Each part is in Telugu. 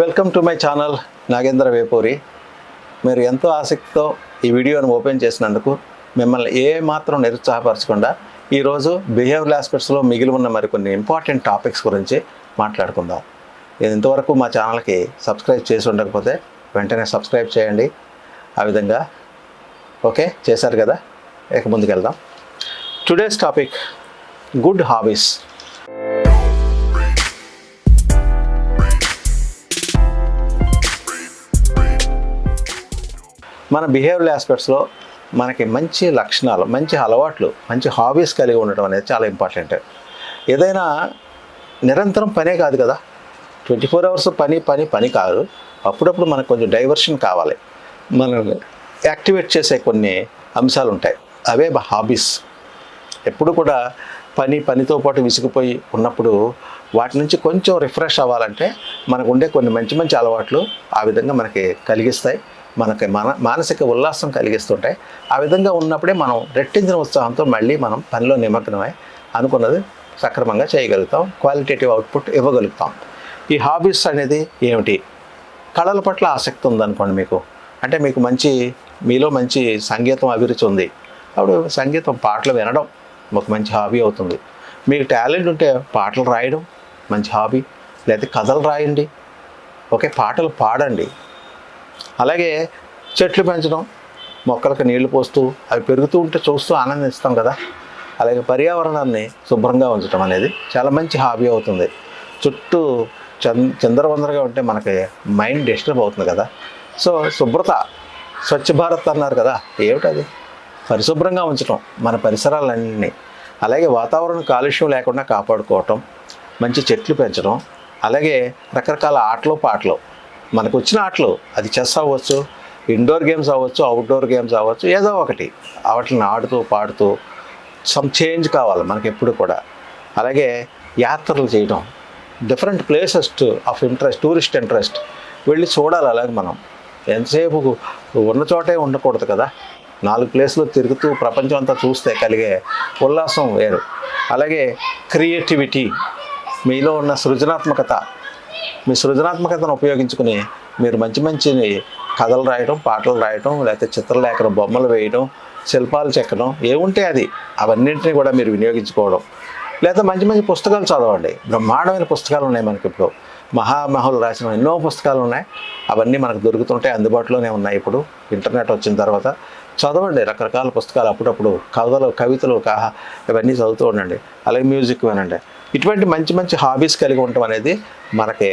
Welcome to my channel Nagendra Vepuri. మీరు ఎంతో ఆసక్తితో ఈ వీడియోను ఓపెన్ చేసినందుకు మిమ్మల్ని ఏమాత్రం నిరుత్సాహపరచకుండా ఈరోజు బిహేవియరల్ ఆస్పెక్ట్స్లో మిగిలి ఉన్న మరికొన్ని ఇంపార్టెంట్ టాపిక్స్ గురించి మాట్లాడుకుందాం. ఇంతవరకు మా ఛానల్కి సబ్స్క్రైబ్ చేసి ఉండకపోతే వెంటనే సబ్స్క్రైబ్ చేయండి. ఆ విధంగా ఓకే చేశారు కదా, ఇక ముందుకెళ్దాం. Today's topic good habits. మన బిహేవియరల్ ఆస్పెక్ట్స్లో మనకి మంచి లక్షణాలు, మంచి అలవాట్లు, మంచి హాబీస్ కలిగి ఉండటం అనేది చాలా ఇంపార్టెంట్. ఏదైనా నిరంతరం పనే కాదు కదా, 24 అవర్స్ పని కాదు. అప్పుడప్పుడు మనకు కొంచెం డైవర్షన్ కావాలి. మనల్ని యాక్టివేట్ చేసే కొన్ని అంశాలు ఉంటాయి, అవే హాబీస్. ఎప్పుడు కూడా పనితో పాటు విసిగిపోయి ఉన్నప్పుడు వాటి నుంచి కొంచెం రిఫ్రెష్ అవ్వాలంటే మనకు ఉండే కొన్ని మంచి అలవాట్లు ఆ విధంగా మనకి కలిగిస్తాయి, మనకి మానసిక ఉల్లాసం కలిగిస్తుంటాయి. ఆ విధంగా ఉన్నప్పుడే మనం రెట్టించిన ఉత్సాహంతో మళ్ళీ మనం పనిలో నిమగ్నమై అనుకున్నది సక్రమంగా చేయగలుగుతాం, క్వాలిటేటివ్ అవుట్పుట్ ఇవ్వగలుగుతాం. ఈ హాబీస్ అనేది ఏమిటి? కళల పట్ల ఆసక్తి ఉందనుకోండి మీకు, అంటే మీకు మీలో మంచి సంగీతం అభిరుచి ఉంది, అప్పుడు సంగీతం పాటలు వినడం ఒక మంచి హాబీ అవుతుంది. మీకు టాలెంట్ ఉంటే పాటలు రాయడం మంచి హాబీ, లేకపోతే కథలు రాయండి, ఓకే, పాటలు పాడండి. అలాగే చెట్లు పెంచడం, మొక్కలకు నీళ్లు పోస్తూ అవి పెరుగుతూ ఉంటే చూస్తూ ఆనందిస్తాం కదా. అలాగే పర్యావరణాన్ని శుభ్రంగా ఉంచడం అనేది చాలా మంచి హాబీ అవుతుంది. చుట్టూ చిందరవందరగా ఉంటే మనకి మైండ్ డిస్టర్బ్ అవుతుంది కదా. సో శుభ్రత, స్వచ్ఛ భారత్ అన్నారు కదా, ఏమిటది? పరిశుభ్రంగా ఉంచడం మన పరిసరాలన్నీ. అలాగే వాతావరణ కాలుష్యం లేకుండా కాపాడుకోవటం, మంచి చెట్లు పెంచడం, అలాగే రకరకాల ఆటలు పాటలు, మనకు వచ్చిన ఆటలు, అది చెస్ అవ్వచ్చు, ఇండోర్ గేమ్స్ అవ్వచ్చు, అవుట్డోర్ గేమ్స్ అవ్వచ్చు, ఏదో ఒకటి వాటిని ఆడుతూ పాడుతూ సమ్ చేంజ్ కావాలి మనకి ఎప్పుడు కూడా. అలాగే యాత్రలు చేయడం, different places of interest, tourist interest వెళ్ళి చూడాలి. అలాగే మనం ఎంతసేపు ఉన్న చోటే ఉండకూడదు కదా, 4 ప్లేసులు తిరుగుతూ ప్రపంచం అంతా చూస్తే కలిగే ఉల్లాసం వేరు. అలాగే క్రియేటివిటీ, మీలో ఉన్న సృజనాత్మకత, మీ సృజనాత్మకతను ఉపయోగించుకుని మీరు మంచి కథలు రాయడం, పాటలు రాయడం, లేకపోతే చిత్రలేఖనం, బొమ్మలు వేయడం, శిల్పాలు చెక్కడం, ఏముంటే అది అవన్నింటినీ కూడా మీరు వినియోగించుకోవడం. లేదా మంచి పుస్తకాలు చదవండి. బ్రహ్మాండమైన పుస్తకాలు ఉన్నాయి మనకి ఇప్పుడు, మహామహులు రాసిన ఎన్నో పుస్తకాలు ఉన్నాయి. అవన్నీ మనకు దొరుకుతుంటాయి, అందుబాటులోనే ఉన్నాయి. ఇప్పుడు ఇంటర్నెట్ వచ్చిన తర్వాత చదవండి రకరకాల పుస్తకాలు, అప్పుడప్పుడు కవితలు ఇవన్నీ చదువుతూ ఉండండి. అలాగే మ్యూజిక్ వినండి. ఇటువంటి మంచి హాబీస్ కలిగి ఉండటం అనేది మనకి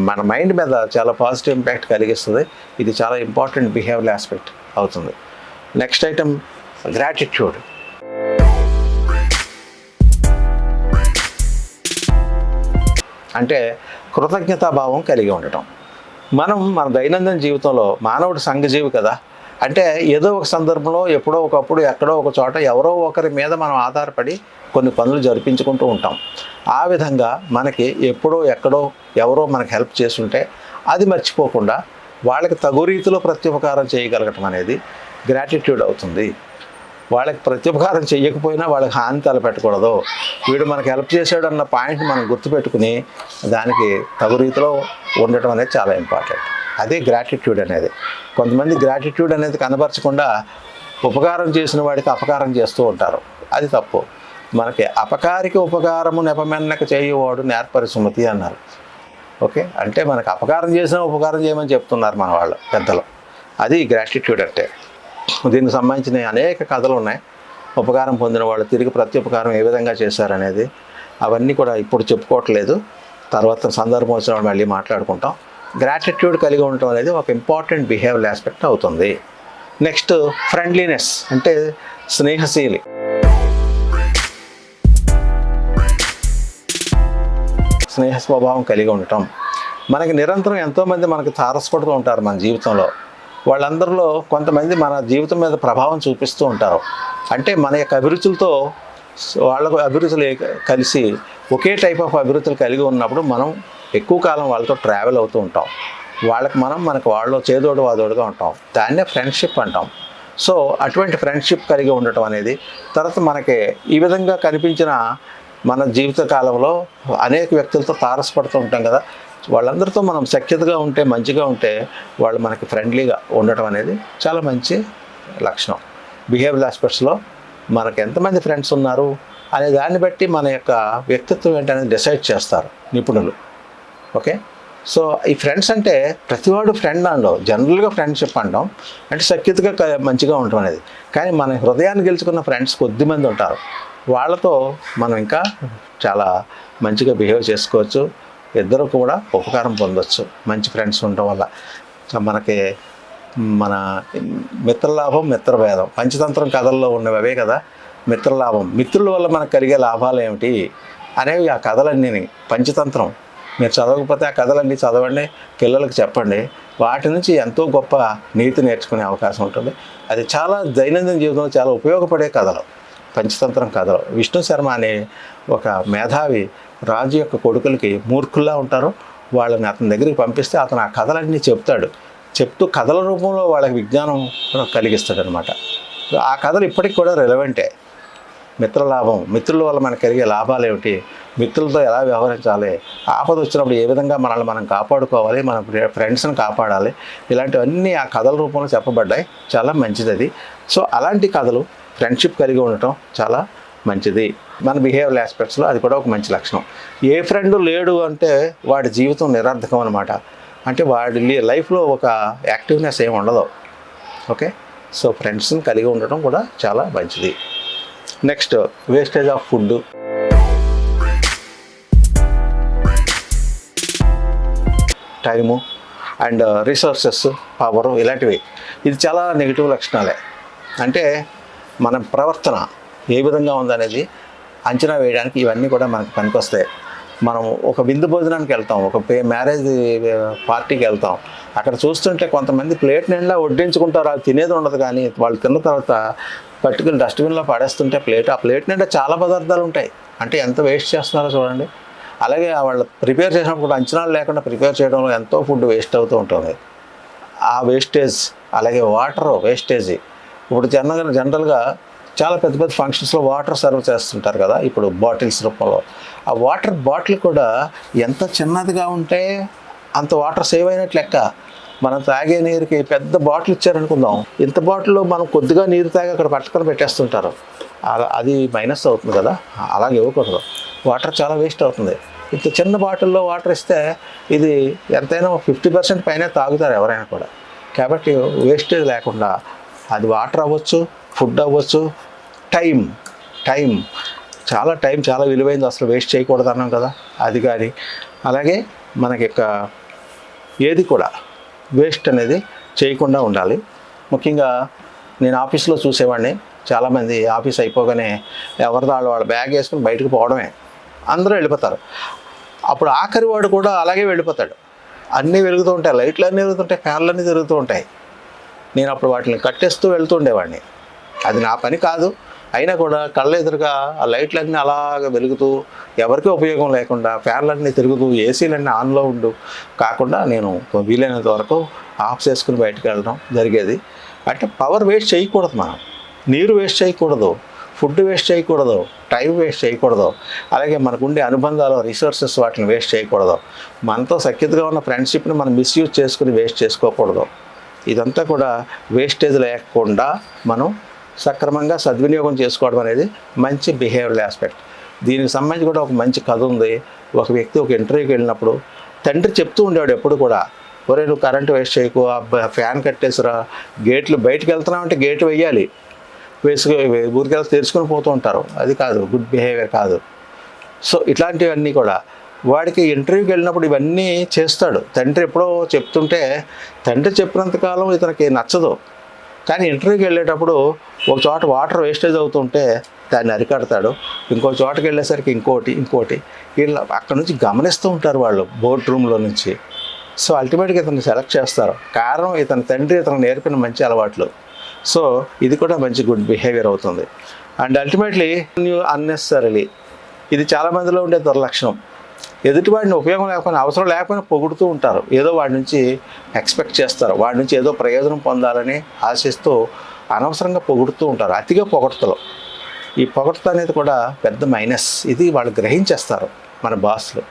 మన మైండ్ మీద చాలా పాజిటివ్ ఇంపాక్ట్ కలిగిస్తుంది. ఇది చాలా ఇంపార్టెంట్ బిహేవియరల్ ఆస్పెక్ట్ అవుతుంది. Next item gratitude. అంటే కృతజ్ఞతాభావం కలిగి ఉండటం. మన దైనందిన జీవితంలో మానవుడు సంఘజీవి కదా, అంటే ఏదో ఒక సందర్భంలో ఎప్పుడో ఒకప్పుడు ఎక్కడో ఒక చోట ఎవరో ఒకరి మీద మనం ఆధారపడి కొన్ని పనులు జరిపించుకుంటూ ఉంటాం. ఆ విధంగా మనకి ఎప్పుడో ఎక్కడో ఎవరో మనకు హెల్ప్ చేస్తుంటే అది మర్చిపోకుండా వాళ్ళకి తగు రీతిలో ప్రత్యుపకారం చేయగలగటం అనేది గ్రాటిట్యూడ్ అవుతుంది. వాళ్ళకి ప్రత్యుపకారం చేయకపోయినా వాళ్ళకి హాని తలపెట్టకూడదు. వీడు మనకు హెల్ప్ చేశాడు అన్న పాయింట్ మనం గుర్తుపెట్టుకుని దానికి తగు రీతిలో ఉండటం అనేది చాలా ఇంపార్టెంట్. అదే గ్రాటిట్యూడ్ అనేది. కొంతమంది గ్రాటిట్యూడ్ అనేది కనబరచకుండా ఉపకారం చేసిన వాడికి అపకారం చేస్తూ ఉంటారు, అది తప్పు. మనకి అపకారికి ఉపకారము నెపమెన్నక చేయువాడు నేర్పరి సుమతి అన్నారు, ఓకే. అంటే మనకు అపకారం చేసినా ఉపకారం చేయమని చెప్తున్నారు మన వాళ్ళు పెద్దలు. అది గ్రాటిట్యూడ్ అంటే. దీనికి సంబంధించిన అనేక కథలు ఉన్నాయి. ఉపకారం పొందిన వాళ్ళు తిరిగి ప్రత్యుపకారం ఏ విధంగా చేశారనేది, అవన్నీ కూడా ఇప్పుడు చెప్పుకోవట్లేదు, తర్వాత సందర్భం వచ్చిన మళ్ళీ మాట్లాడుకుంటాం. గ్రాటిట్యూడ్ కలిగి ఉండటం అనేది ఒక ఇంపార్టెంట్ బిహేవియరల్ ఆస్పెక్ట్ అవుతుంది. నెక్స్ట్ ఫ్రెండ్లీనెస్, అంటే స్నేహశీలి. స్నేహ స్వభావం కలిగి ఉండటం. మనకి నిరంతరం ఎంతోమంది మనకి తారసపడుతూ ఉంటారు మన జీవితంలో. వాళ్ళందరిలో కొంతమంది మన జీవితం మీద ప్రభావం చూపిస్తూ ఉంటారు. అంటే మన యొక్క అభిరుచులతో వాళ్ళకు అభిరుచులు కలిసి ఒకే టైప్ ఆఫ్ అభిరుచులు కలిగి ఉన్నప్పుడు మనం ఎక్కువ కాలం వాళ్ళతో ట్రావెల్ అవుతూ ఉంటాం. మనకు వాళ్ళు చేదోడు వాదోడుగా ఉంటాం. దాన్నే ఫ్రెండ్షిప్ అంటాం. సో అటువంటి ఫ్రెండ్షిప్ కలిగి ఉండటం అనేది, తర్వాత మనకి ఈ విధంగా కనిపించిన మన జీవిత కాలంలో అనేక వ్యక్తులతో తారసపడుతూ ఉంటాం కదా, వాళ్ళందరితో మనం సఖ్యతగా ఉంటే, మంచిగా ఉంటే వాళ్ళు మనకి ఫ్రెండ్లీగా ఉండటం అనేది చాలా మంచి లక్షణం. బిహేవియర్ ఆస్పెక్ట్స్లో మనకు ఎంతమంది ఫ్రెండ్స్ ఉన్నారు అనే దాన్ని బట్టి మన యొక్క వ్యక్తిత్వం ఏంటనేది డిసైడ్ చేస్తారు నిపుణులు. ఓకే, సో ఈ ఫ్రెండ్స్ అంటే ప్రతివాడు ఫ్రెండ్ అనడం, జనరల్గా ఫ్రెండ్షిప్ అనడం అంటే సఖ్యతగా మంచిగా ఉండటం అనేది. కానీ మన హృదయాన్ని గెలుచుకున్న ఫ్రెండ్స్ కొద్దిమంది ఉంటారు. వాళ్ళతో మనం ఇంకా చాలా మంచిగా బిహేవ్ చేసుకోవచ్చు, ఇద్దరు కూడా ఉపకారం పొందవచ్చు మంచి ఫ్రెండ్స్ ఉండటం వల్ల. మనకి మన మిత్రలాభం మిత్రభేదం పంచతంత్రం కథల్లో ఉన్నవి అవే కదా. మిత్రలాభం, మిత్రుల వల్ల మనకు కలిగే లాభాలు ఏమిటి అనేవి ఆ కథలన్నీ. పంచతంత్రం మీరు చదవకపోతే ఆ కథలన్నీ చదవండి, పిల్లలకు చెప్పండి, వాటి నుంచి ఎంతో గొప్ప నీతి నేర్చుకునే అవకాశం ఉంటుంది. అది చాలా దైనందిన జీవితంలో చాలా ఉపయోగపడే కథలు, పంచతంత్రం కథలు. విష్ణు శర్మ అనే ఒక మేధావి రాజు యొక్క కొడుకులకి మూర్ఖుల్లా ఉంటారు, వాళ్ళని అతని దగ్గరికి పంపిస్తే అతను ఆ కథలన్నీ చెప్తూ కథల రూపంలో వాళ్ళకి విజ్ఞానం కలిగిస్తాడు అనమాట. ఆ కథలు ఇప్పటికి కూడా రెలవెంటే. మిత్రలాభం, మిత్రుల వల్ల మనకు కలిగే లాభాలు ఏమిటి, మిత్రులతో ఎలా వ్యవహరించాలి, ఆపద వచ్చినప్పుడు ఏ విధంగా మనల్ని మనం కాపాడుకోవాలి, మన ఫ్రెండ్స్ని కాపాడాలి, ఇలాంటివన్నీ ఆ కథల రూపంలో చెప్పబడ్డాయి. చాలా మంచిది అది. సో అలాంటి కథలు ఫ్రెండ్షిప్ కలిగి ఉండటం చాలా మంచిది. మన బిహేవియర్ ఆస్పెక్ట్స్లో అది కూడా ఒక మంచి లక్షణం. ఏ ఫ్రెండ్ లేడు అంటే వాడి జీవితం నిరర్థకం అనమాట. అంటే వాడి లైఫ్లో ఒక యాక్టివ్నెస్ ఏమి ఉండదు. ఓకే, సో ఫ్రెండ్స్ని కలిగి ఉండటం కూడా చాలా మంచిది. Next, wastage of food. Time and resources, power, ఇలాంటివి. ఇది చాలా నెగిటివ్ లక్షణాలే. అంటే మన ప్రవర్తన ఏ విధంగా ఉందనేది అంచనా వేయడానికి ఇవన్నీ కూడా మనకు పనికొస్తాయి. మనం ఒక విందు భోజనానికి వెళ్తాం, ఒక మ్యారేజ్ పార్టీకి వెళ్తాం, అక్కడ చూస్తుంటే కొంతమంది ప్లేట్ నిండా వడ్డించుకుంటారు, అది తినేది ఉండదు. కానీ వాళ్ళు తిన్న తర్వాత పట్టుకుని డస్ట్బిన్లో పడేస్తుంటే ఆ ప్లేట్ నిండా చాలా పదార్థాలు ఉంటాయి. అంటే ఎంత వేస్ట్ చేస్తున్నారో చూడండి. అలాగే వాళ్ళు ప్రిపేర్ చేసినప్పుడు అంచనాలు లేకుండా ప్రిపేర్ చేయడంలో ఎంతో ఫుడ్ వేస్ట్ అవుతూ ఉంటుంది. ఆ వేస్టేజ్, అలాగే వాటర్ వేస్టేజ్. ఇప్పుడు జనరల్గా చాలా పెద్ద పెద్ద ఫంక్షన్స్లో వాటర్ సర్వ్ చేస్తుంటారు కదా, ఇప్పుడు బాటిల్స్ రూపంలో. ఆ వాటర్ బాటిల్ కూడా ఎంత చిన్నదిగా ఉంటే అంత వాటర్ సేవ్ అయినట్లు లెక్క. మనం తాగే నీరుకి పెద్ద బాటిల్ ఇచ్చారనుకుందాం, ఇంత బాటిల్లో మనం కొద్దిగా నీరు తాగి అక్కడ పట్టుకొని పెట్టేస్తుంటారు. అది మైనస్ అవుతుంది కదా, అలాగే ఇవ్వకూడదు. వాటర్ చాలా వేస్ట్ అవుతుంది. ఇంత చిన్న బాటిల్లో వాటర్ ఇస్తే ఇది ఎంతైనా 50% పైన తాగుతారు ఎవరైనా కూడా. కాబట్టి వేస్టేజ్ లేకుండా, అది వాటర్ అవ్వచ్చు, ఫుడ్ అవ్వచ్చు, టైం చాలా విలువైంది, అసలు వేస్ట్ చేయకూడదు అన్నాం కదా, అది కానీ. అలాగే మనకి ఏది కూడా వేస్ట్ అనేది చేయకుండా ఉండాలి. ముఖ్యంగా నేను ఆఫీస్లో చూసేవాడిని, చాలామంది ఆఫీస్ అయిపోగానే ఎవరిదో వాళ్ళ బ్యాగ్ వేసుకుని బయటకు పోవడమే, అందరూ వెళ్ళిపోతారు. అప్పుడు ఆఖరి వాడు కూడా అలాగే వెళ్ళిపోతాడు. అన్నీ వెలుగుతూ ఉంటాయి, లైట్లు అన్నీ వెలుగుతుంటాయి, ఫ్యాన్లు అన్నీ తిరుగుతూ ఉంటాయి. నేను అప్పుడు వాటిని కట్టేస్తూ వెళ్తూ ఉండేవాడిని. అది నా పని కాదు, అయినా కూడా కళ్ళ ఎదురుగా ఆ లైట్లన్నీ అలాగ వెలుగుతూ ఎవరికీ ఉపయోగం లేకుండా, ఫ్యాన్లన్నీ తిరుగుతూ, ఏసీలన్నీ ఆన్లో కాకుండా నేను వీలైనంత వరకు ఆఫ్ చేసుకుని బయటకు వెళ్ళడం జరిగేది. అంటే పవర్ వేస్ట్ చేయకూడదు, మనం నీరు వేస్ట్ చేయకూడదు, ఫుడ్ వేస్ట్ చేయకూడదు, టైం వేస్ట్ చేయకూడదు. అలాగే మనకుండే అనుబంధాలు, రిసోర్సెస్, వాటిని వేస్ట్ చేయకూడదు. మనతో సఖ్యతగా ఉన్న ఫ్రెండ్షిప్ని మనం మిస్యూజ్ చేసుకుని వేస్ట్ చేసుకోకూడదు. ఇదంతా కూడా వేస్టేజ్ లేకుండా మనం సక్రమంగా సద్వినియోగం చేసుకోవడం అనేది మంచి బిహేవియరల్ ఆస్పెక్ట్. దీనికి సంబంధించి కూడా ఒక మంచి కథ ఉంది. ఒక వ్యక్తి ఒక ఇంటర్వ్యూకి వెళ్ళినప్పుడు తండ్రి చెప్తూ ఉండేవాడు ఎప్పుడు కూడా, ఒరే నువ్వు కరెంటు వేస్ట్ చేయకు, ఫ్యాన్ కట్టేసిరా, గేట్లు బయటకు వెళ్తున్నామంటే గేట్ వేయాలి, ఊరికెళ్ళి తెరుచుకొని పోతూ ఉంటారు, అది కాదు, గుడ్ బిహేవియర్ కాదు. సో ఇట్లాంటివన్నీ కూడా వాడికి ఇంటర్వ్యూకి వెళ్ళినప్పుడు ఇవన్నీ చేస్తాడు. తండ్రి ఎప్పుడో చెప్తుంటే తండ్రి చెప్పినంతకాలం ఇతనికి నచ్చదు. కానీ ఇంటర్వ్యూకి వెళ్ళేటప్పుడు ఒక చోట వాటర్ వేస్టేజ్ అవుతుంటే దాన్ని అరికడతాడు, ఇంకో చోటకి వెళ్ళేసరికి ఇంకోటి వీళ్ళు అక్కడ నుంచి గమనిస్తూ ఉంటారు వాళ్ళు బోర్డ్ రూమ్లో నుంచి. సో అల్టిమేట్గా ఇతన్ని సెలెక్ట్ చేస్తారు. కారణం ఇతని తండ్రి ఇతను నేర్పిన మంచి అలవాట్లు. సో ఇది కూడా మంచి గుడ్ బిహేవియర్ అవుతుంది. అండ్ అల్టిమేట్లీ అన్నెసరీలీ, ఇది చాలామందిలో ఉండే దుర్లక్షణం. ఎదుటివాడిని ఉపయోగం లేకపోయినా, అవసరం లేకపోయినా పొగుడుతూ ఉంటారు, ఏదో వాడి నుంచి ఎక్స్పెక్ట్ చేస్తారు, వాడి నుంచి ఏదో ప్రయోజనం పొందాలని ఆశిస్తూ అనవసరంగా పొగుడుతూ ఉంటారు. అతిగా పొగడ్తలు, ఈ పొగడ్త అనేది కూడా పెద్ద మైనస్. ఇది వాళ్ళు గ్రహించేస్తారు మన బాస్లు.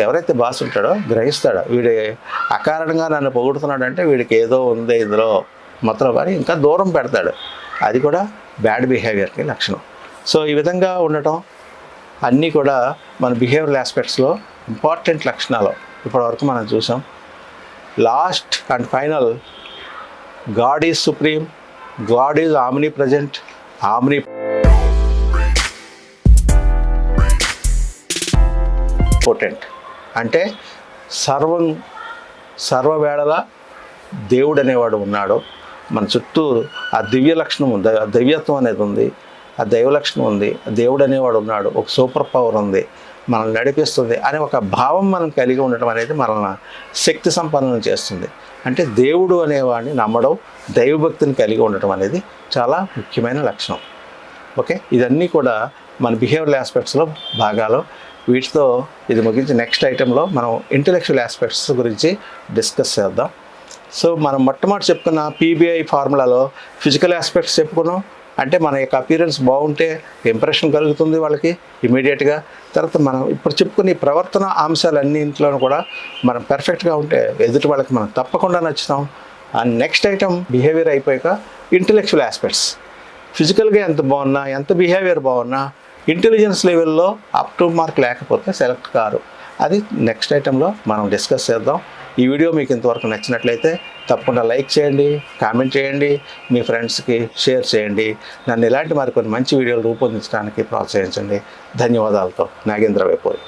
ఎవరైతే బాస్ ఉంటాడో గ్రహిస్తాడో వీడి అకారణంగా నన్ను పొగుడుతున్నాడంటే వీడికి ఏదో ఉంది ఇందులో మొత్తం అని ఇంకా దూరం పెడతాడు. అది కూడా బ్యాడ్ బిహేవియర్కి లక్షణం. సో ఈ విధంగా ఉండటం అన్నీ కూడా మన బిహేవియరల్ ఆస్పెక్ట్స్లో ఇంపార్టెంట్ లక్షణాలు ఇప్పటివరకు మనం చూసాం. Last and final, God is supreme, God is omni present, omni potent. అంటే సర్వవేళలా దేవుడు అనేవాడు ఉన్నాడు. మన చుట్టూ ఆ దివ్య లక్షణం ఉంది, ఆ దైవ్యత్వం అనేది ఉంది, ఆ దైవ లక్షణం ఉంది, దేవుడు అనేవాడు ఉన్నాడు, ఒక సూపర్ పవర్ ఉంది, మనల్ని నడిపిస్తుంది అనే ఒక భావం మనం కలిగి ఉండటం అనేది మనల్ని శక్తి సంపన్నం చేస్తుంది. అంటే దేవుడు అనేవాడిని నమ్మడం, దైవభక్తిని కలిగి ఉండటం అనేది చాలా ముఖ్యమైన లక్షణం. ఓకే, ఇదన్నీ కూడా మన బిహేవియరల్ ఆస్పెక్ట్స్లో భాగాలు. వీటితో ఇది ముగించి నెక్స్ట్ ఐటెంలో మనం ఇంటెలెక్చువల్ ఆస్పెక్ట్స్ గురించి డిస్కస్ చేద్దాం. సో మనం మొట్టమొదటి చెప్పుకున్న పీబీఐ ఫార్ములాలో ఫిజికల్ ఆస్పెక్ట్స్ చెప్పుకున్నాం. అంటే మన యొక్క అపీరెన్స్ బాగుంటే ఇంప్రెషన్ కలుగుతుంది వాళ్ళకి ఇమీడియట్గా. తర్వాత మనం ఇప్పుడు చెప్పుకునే ప్రవర్తన అంశాలన్నింటిలోనూ కూడా మనం పర్ఫెక్ట్గా ఉంటే ఎదుటి వాళ్ళకి మనం తప్పకుండా నచ్చుతాం. అండ్ నెక్స్ట్ ఐటమ్ బిహేవియర్ అయిపోయాక ఇంటెలెక్చువల్ ఆస్పెక్ట్స్. ఫిజికల్గా ఎంత బాగున్నా, ఎంత బిహేవియర్ బాగున్నా, ఇంటెలిజెన్స్ లెవెల్లో అప్ టు మార్క్ లేకపోతే సెలెక్ట్ కారు. అది నెక్స్ట్ ఐటెంలో మనం డిస్కస్ చేద్దాం. ఈ వీడియో మీకు ఇంతవరకు నచ్చినట్లయితే తప్పకుండా లైక్ చేయండి, కామెంట్ చేయండి, మీ ఫ్రెండ్స్కి షేర్ చేయండి. నన్ను ఇలాంటి మరికొన్ని మంచి వీడియోలు రూపొందించడానికి ప్రోత్సహించండి. ధన్యవాదాలతో నాగేంద్ర వేపూరి.